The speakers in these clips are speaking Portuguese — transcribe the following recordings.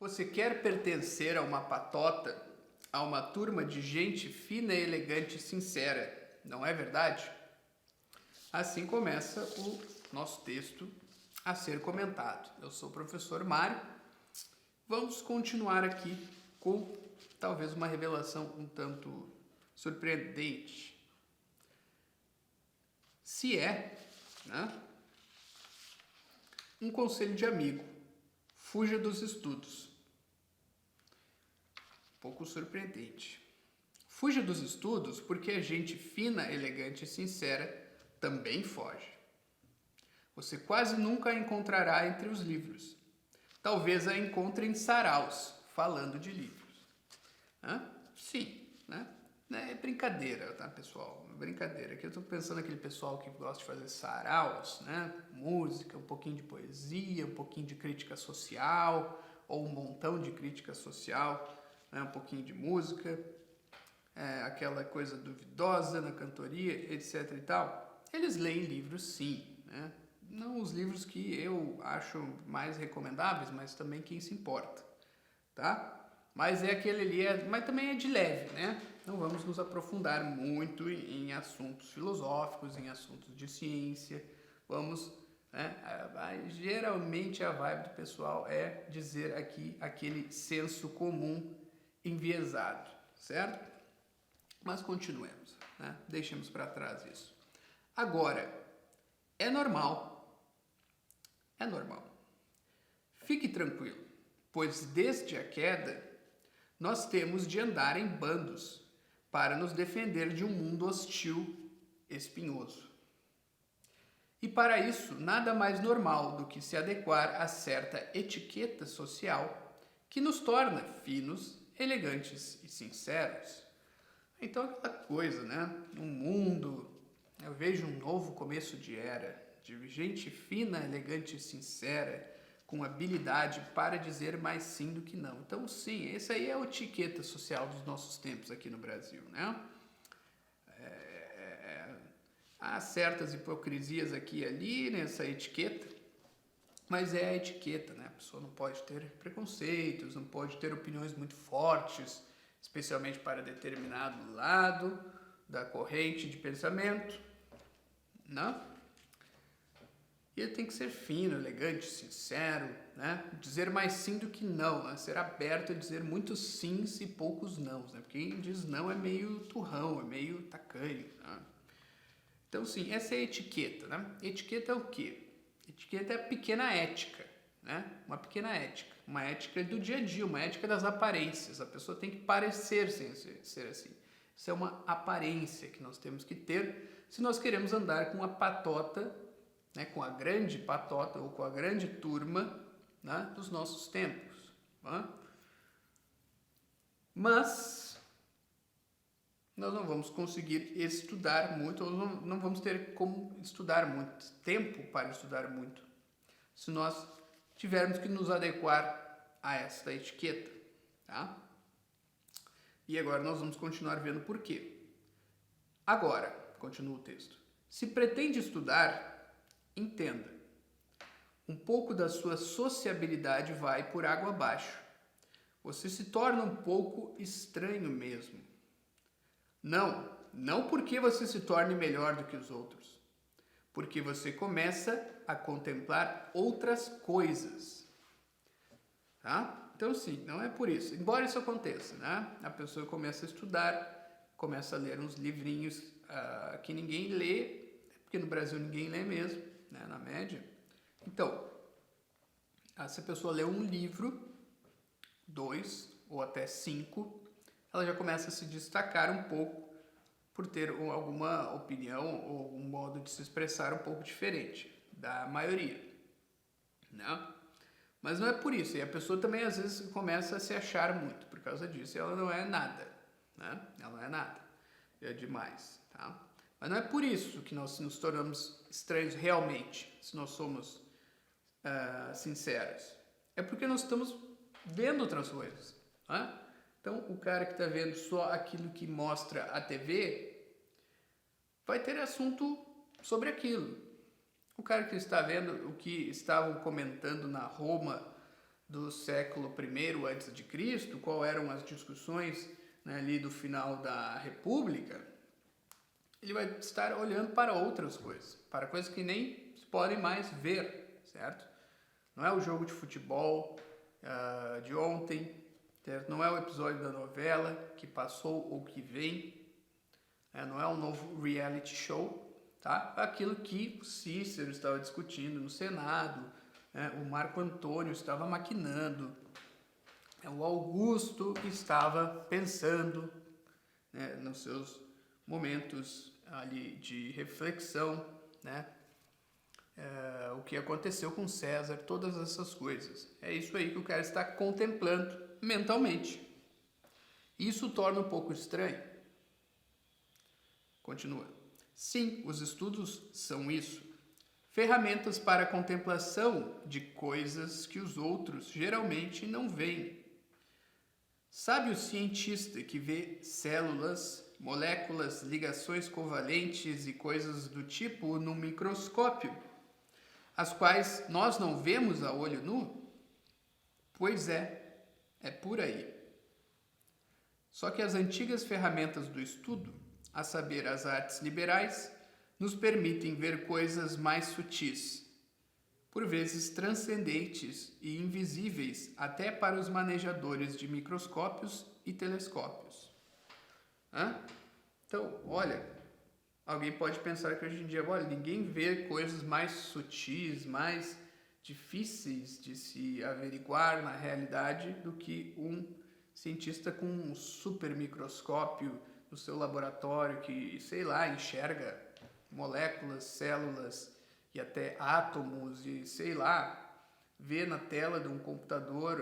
Você quer pertencer a uma patota, a uma turma de gente fina, elegante e sincera, não é verdade? Assim começa o nosso texto a ser comentado. Eu sou o professor Mário. Vamos continuar aqui com talvez uma revelação um tanto surpreendente. Se é, né, um conselho de amigo, fuja dos estudos. Pouco surpreendente. Fuja dos estudos porque a gente fina, elegante e sincera também foge. Você quase nunca a encontrará entre os livros. Talvez a encontre em saraus, falando de livros. Sim, né? É brincadeira, tá, pessoal? Brincadeira. Aqui eu estou pensando naquele pessoal que gosta de fazer saraus, né? Música, um pouquinho de poesia, um pouquinho de crítica social, ou um montão de crítica social, né? Um pouquinho de música, aquela coisa duvidosa na cantoria, etc e tal. Eles leem livros, sim, né? Não os livros que eu acho mais recomendáveis, mas também quem se importa, tá? Mas é aquele ali, mas também é de leve, né? Não vamos nos aprofundar muito em assuntos filosóficos, em assuntos de ciência. Vamos, né? Geralmente a vibe do pessoal é dizer aqui aquele senso comum enviesado, certo? Mas continuemos, né? Deixemos para trás isso. Agora, é normal. É normal. Fique tranquilo, pois desde a queda nós temos de andar em bandos para nos defender de um mundo hostil, espinhoso. E para isso, nada mais normal do que se adequar a certa etiqueta social que nos torna finos, elegantes e sinceros. Então, aquela coisa, né? No mundo, eu vejo um novo começo de era, de gente fina, elegante e sincera, com habilidade para dizer mais sim do que não. Então, sim, essa aí é a etiqueta social dos nossos tempos aqui no Brasil, né? Há certas hipocrisias aqui e ali nessa etiqueta, mas é a etiqueta, né? A pessoa não pode ter preconceitos, não pode ter opiniões muito fortes, especialmente para determinado lado da corrente de pensamento, não? E ele tem que ser fino, elegante, sincero, né? Dizer mais sim do que não, né? Ser aberto a dizer muitos sims e poucos nãos, né? Porque quem diz não é meio turrão, é meio tacanho, né? Então, sim, essa é a etiqueta, né? Etiqueta é o quê? Etiqueta é a pequena ética, né? Uma pequena ética. Uma ética do dia a dia, uma ética das aparências. A pessoa tem que parecer sem ser assim. Isso é uma aparência que nós temos que ter se nós queremos andar com a patota, né, com a grande patota ou com a grande turma, né, dos nossos tempos. Né? Mas nós não vamos conseguir estudar muito, ou não vamos ter como estudar muito, tempo para estudar muito, se nós tivermos que nos adequar a esta etiqueta. Tá? E agora nós vamos continuar vendo por quê. Agora, continua o texto. Se pretende estudar, entenda. Um pouco da sua sociabilidade vai por água abaixo. Você se torna um pouco estranho mesmo. Não porque você se torne melhor do que os outros. Porque você começa a contemplar outras coisas. Tá? Então, sim, não é por isso. Embora isso aconteça, né? A pessoa começa a estudar, começa a ler uns livrinhos que ninguém lê, porque no Brasil ninguém lê mesmo, né? Na média. Então, se a pessoa lê um livro, 2 ou até 5, ela já começa a se destacar um pouco por ter alguma opinião ou algum modo de se expressar um pouco diferente da maioria, né? Mas não é por isso, e a pessoa também às vezes começa a se achar muito por causa disso, e ela não é nada, né? Ela não é nada, é demais, tá? Mas não é por isso que nós nos tornamos estranhos realmente, se nós somos sinceros. É porque nós estamos vendo outras coisas, né? Então, o cara que está vendo só aquilo que mostra a TV vai ter assunto sobre aquilo. O cara que está vendo o que estavam comentando na Roma do século I antes de Cristo, qual eram as discussões, né, ali do final da República, ele vai estar olhando para outras coisas, para coisas que nem se podem mais ver, certo? Não é o jogo de futebol de ontem, certo? Não é o episódio da novela que passou ou que vem, não é um novo reality show, tá? Aquilo que o Cícero estava discutindo no Senado, o Marco Antônio estava maquinando, o Augusto estava pensando, né, nos seus momentos ali de reflexão, né? O que aconteceu com César, todas essas coisas. É isso aí que o cara está contemplando mentalmente. Isso torna um pouco estranho. Continua. Sim, os estudos são isso. Ferramentas para a contemplação de coisas que os outros geralmente não veem. Sabe o cientista que vê células, moléculas, ligações covalentes e coisas do tipo num microscópio, as quais nós não vemos a olho nu? Pois é por aí. Só que as antigas ferramentas do estudo, a saber, as artes liberais, nos permitem ver coisas mais sutis, por vezes transcendentes e invisíveis até para os manejadores de microscópios e telescópios. Então, olha, alguém pode pensar que hoje em dia, olha, ninguém vê coisas mais sutis, mais difíceis de se averiguar na realidade do que um cientista com um super microscópio no seu laboratório que, sei lá, enxerga moléculas, células e até átomos e, sei lá, vê na tela de um computador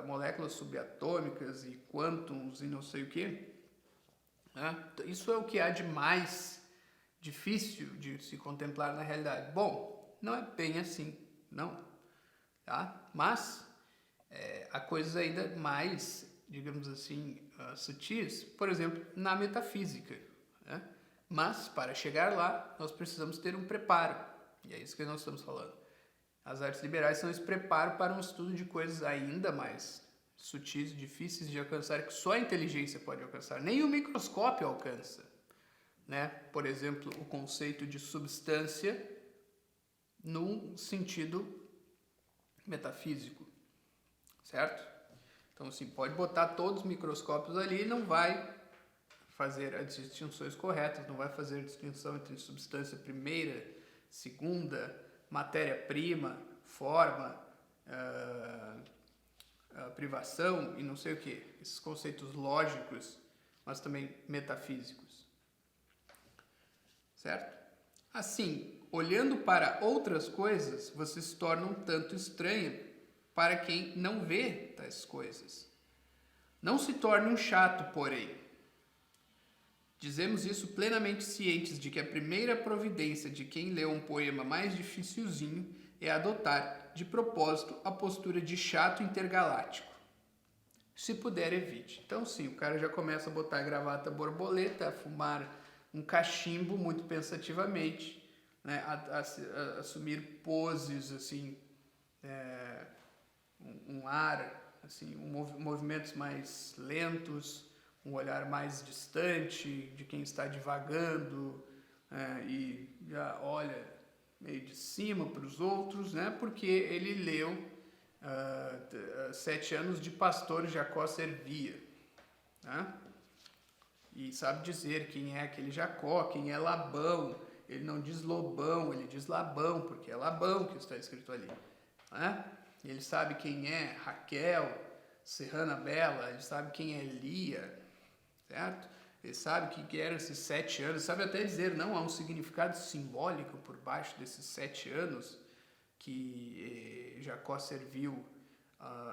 moléculas subatômicas e quântons e não sei o que. Isso é o que há de mais difícil de se contemplar na realidade. Bom, não é bem assim, não. Tá? Mas há coisas ainda mais, digamos assim, sutis, por exemplo, na metafísica. Né? Mas, para chegar lá, nós precisamos ter um preparo. E é isso que nós estamos falando. As artes liberais são esse preparo para um estudo de coisas ainda mais sutis, difíceis de alcançar, que só a inteligência pode alcançar. Nem o microscópio alcança. Né? Por exemplo, o conceito de substância num sentido metafísico. Certo? Então, assim, pode botar todos os microscópios ali e não vai fazer as distinções corretas, não vai fazer a distinção entre substância primeira, segunda, matéria-prima, forma, privação e não sei o que. Esses conceitos lógicos, mas também metafísicos. Certo? Assim, olhando para outras coisas, você se torna um tanto estranho para quem não vê tais coisas. Não se torne um chato, porém. Dizemos isso plenamente cientes de que a primeira providência de quem lê um poema mais dificilzinho é adotar, de propósito, a postura de chato intergaláctico. Se puder, evite. Então, sim, o cara já começa a botar a gravata borboleta, a fumar um cachimbo muito pensativamente, né, a assumir poses, assim, um ar, assim, movimentos mais lentos, um olhar mais distante de quem está divagando, e já olha meio de cima para os outros, né? Porque ele leu 7 anos de Pastor Jacó Servia, né? E sabe dizer quem é aquele Jacó, quem é Labão. Ele não diz Lobão, ele diz Labão, porque é Labão que está escrito ali, né? Ele sabe quem é Raquel, Serrana Bela, ele sabe quem é Lia, certo? Ele sabe o que eram esses 7 anos, sabe até dizer, não, há um significado simbólico por baixo desses 7 anos que Jacó serviu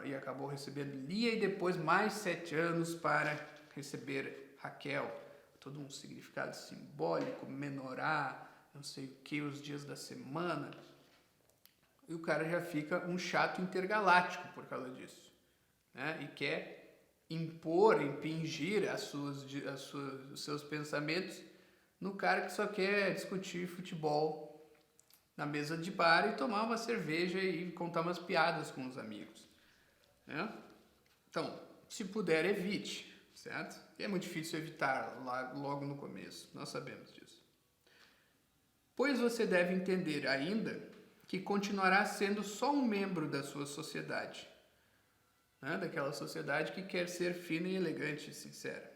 e acabou recebendo Lia e depois mais 7 anos para receber Raquel. Todo um significado simbólico, menorá, não sei o que, os dias da semana. E o cara já fica um chato intergaláctico por causa disso, né? E quer impor, impingir os seus pensamentos no cara que só quer discutir futebol na mesa de bar e tomar uma cerveja e contar umas piadas com os amigos, né? Então, se puder, evite, certo? E é muito difícil evitar logo no começo, nós sabemos disso. Pois você deve entender ainda que continuará sendo só um membro da sua sociedade, né? Daquela sociedade que quer ser fina e elegante e sincera.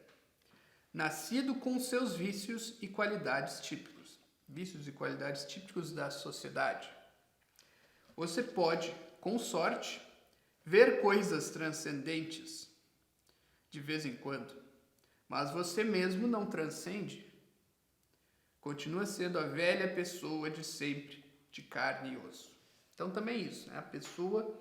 Nascido com seus vícios e qualidades típicos da sociedade. Você pode, com sorte, ver coisas transcendentes de vez em quando, mas você mesmo não transcende. Continua sendo a velha pessoa de sempre, de carne e osso. Então também isso, né? A pessoa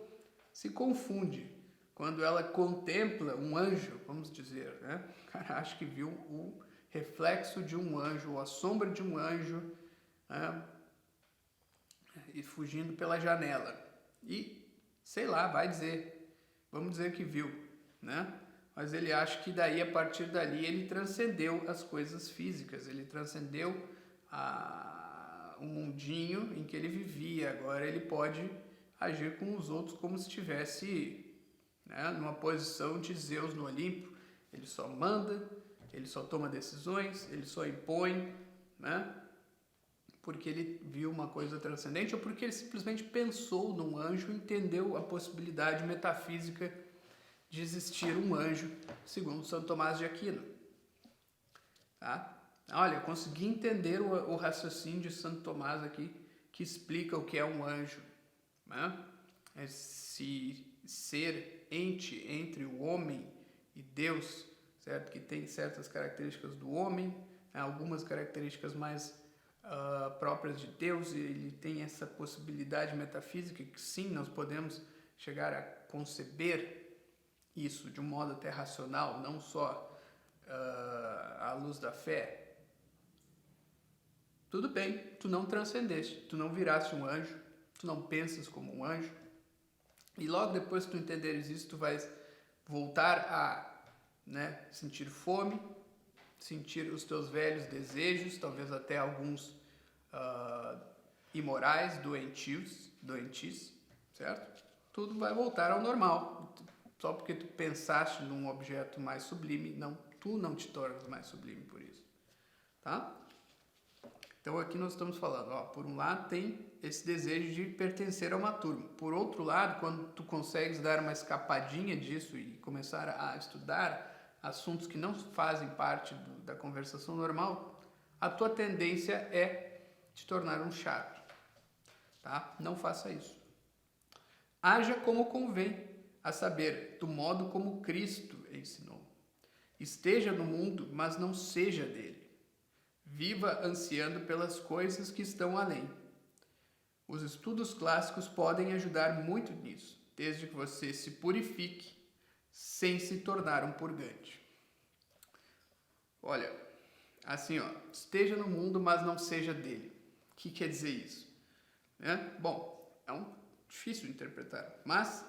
se confunde quando ela contempla um anjo, vamos dizer, né? O cara acha que viu o reflexo de um anjo, ou a sombra de um anjo, né? E fugindo pela janela. E, sei lá, vamos dizer que viu, né? Mas ele acha que daí, a partir dali, ele transcendeu as coisas físicas, ele transcendeu o mundinho em que ele vivia. Agora ele pode agir com os outros como se estivesse, né, numa posição de Zeus no Olimpo. Ele só manda, ele só toma decisões, ele só impõe, né? Porque ele viu uma coisa transcendente ou porque ele simplesmente pensou num anjo e entendeu a possibilidade metafísica de existir um anjo, segundo Santo Tomás de Aquino. Tá? Olha, eu consegui entender o raciocínio de Santo Tomás aqui, que explica o que é um anjo, né? Esse ser ente entre o homem e Deus, certo? Que tem certas características do homem, né? Algumas características mais próprias de Deus, e ele tem essa possibilidade metafísica que sim, nós podemos chegar a conceber isso de um modo até racional, não só à luz da fé. Tudo bem, tu não transcendeste, tu não viraste um anjo, tu não pensas como um anjo, e logo depois que tu entenderes isso, tu vais voltar a, né, sentir fome, sentir os teus velhos desejos, talvez até alguns imorais, doentis, certo? Tudo vai voltar ao normal. Só porque tu pensaste num objeto mais sublime, tu não te tornas mais sublime por isso, tá? Então aqui nós estamos falando, por um lado tem esse desejo de pertencer a uma turma. Por outro lado, quando tu consegues dar uma escapadinha disso e começar a estudar assuntos que não fazem parte da conversação normal, a tua tendência é te tornar um chato, tá? Não faça isso. Haja como convém, a saber, do modo como Cristo ensinou. Esteja no mundo, mas não seja dele. Viva ansiando pelas coisas que estão além. Os estudos clássicos podem ajudar muito nisso, desde que você se purifique sem se tornar um purgante. Olha, assim, esteja no mundo, mas não seja dele. O que quer dizer isso? Bom, é difícil de interpretar, mas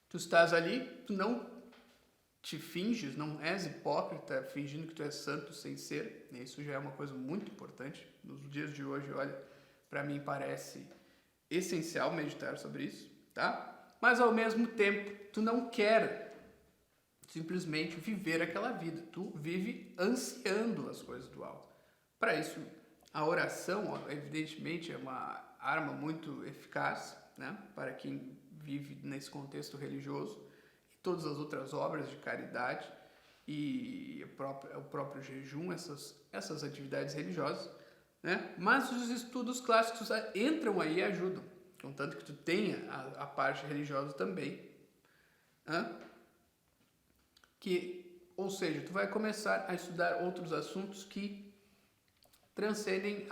tu estás ali, tu não te finges, não és hipócrita, fingindo que tu és santo sem ser. Isso já é uma coisa muito importante. Nos dias de hoje, olha, para mim parece essencial meditar sobre isso, tá? Mas ao mesmo tempo, tu não quer simplesmente viver aquela vida. Tu vive ansiando as coisas do alto. Para isso, a oração, evidentemente, é uma arma muito eficaz, né? Para quem vive nesse contexto religioso. Todas as outras obras de caridade e o próprio jejum, essas atividades religiosas, né? Mas os estudos clássicos entram aí e ajudam, contanto que tu tenha a parte religiosa também, né? Ou seja, tu vai começar a estudar outros assuntos que transcendem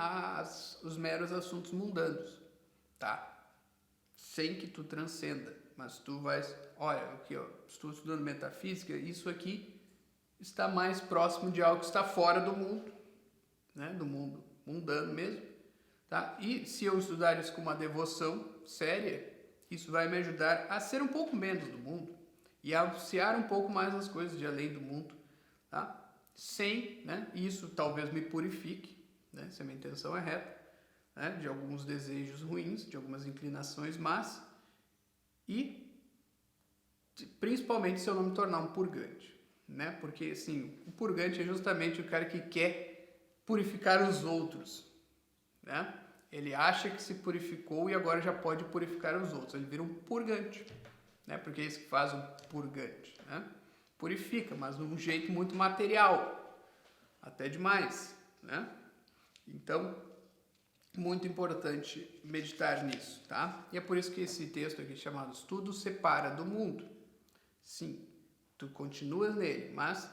os meros assuntos mundanos, tá? Sem que tu transcenda. Mas tu vais, olha, aqui, estou estudando metafísica, isso aqui está mais próximo de algo que está fora do mundo, né? Do mundo mundano mesmo, tá? E se eu estudar isso com uma devoção séria, isso vai me ajudar a ser um pouco menos do mundo e a apreciar um pouco mais as coisas de além do mundo, tá? Sem, né? Isso talvez me purifique, né? Se a minha intenção é reta, né, de alguns desejos ruins, de algumas inclinações más, e principalmente se eu não me tornar um purgante, né? Porque assim, o purgante é justamente o cara que quer purificar os outros, né? Ele acha que se purificou e agora já pode purificar os outros. Ele vira um purgante, né? Porque é isso que faz um purgante, né? Purifica, mas de um jeito muito material, até demais, né? Então, muito importante meditar nisso, tá? E é por isso que esse texto aqui chamado Tudo separa do mundo. Sim, tu continuas nele, mas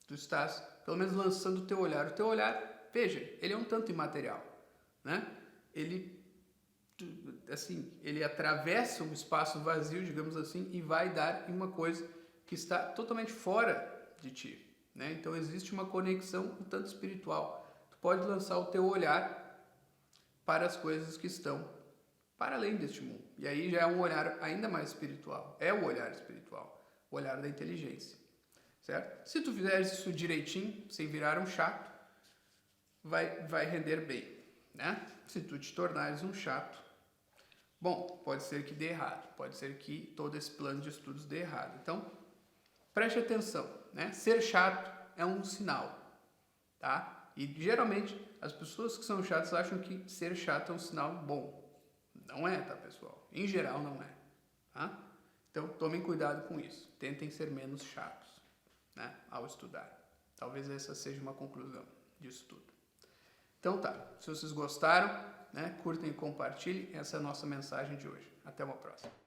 tu estás pelo menos lançando o teu olhar. O teu olhar, veja, ele é um tanto imaterial, né? Ele, assim, ele atravessa um espaço vazio, digamos assim, e vai dar em uma coisa que está totalmente fora de ti, né? Então existe uma conexão um tanto espiritual. Tu pode lançar o teu olhar para as coisas que estão para além deste mundo. E aí já é um olhar ainda mais espiritual. É o olhar espiritual, o olhar da inteligência, certo? Se tu fizeres isso direitinho, sem virar um chato, vai render bem, né? Se tu te tornares um chato, bom, pode ser que dê errado, pode ser que todo esse plano de estudos dê errado. Então, preste atenção, né? Ser chato é um sinal, tá? E geralmente as pessoas que são chatas acham que ser chato é um sinal bom. Não é, tá, pessoal? Em geral não é, tá? Então tomem cuidado com isso. Tentem ser menos chatos, né, ao estudar. Talvez essa seja uma conclusão disso tudo. Então tá, se vocês gostaram, né, curtem e compartilhem. Essa é a nossa mensagem de hoje. Até uma próxima.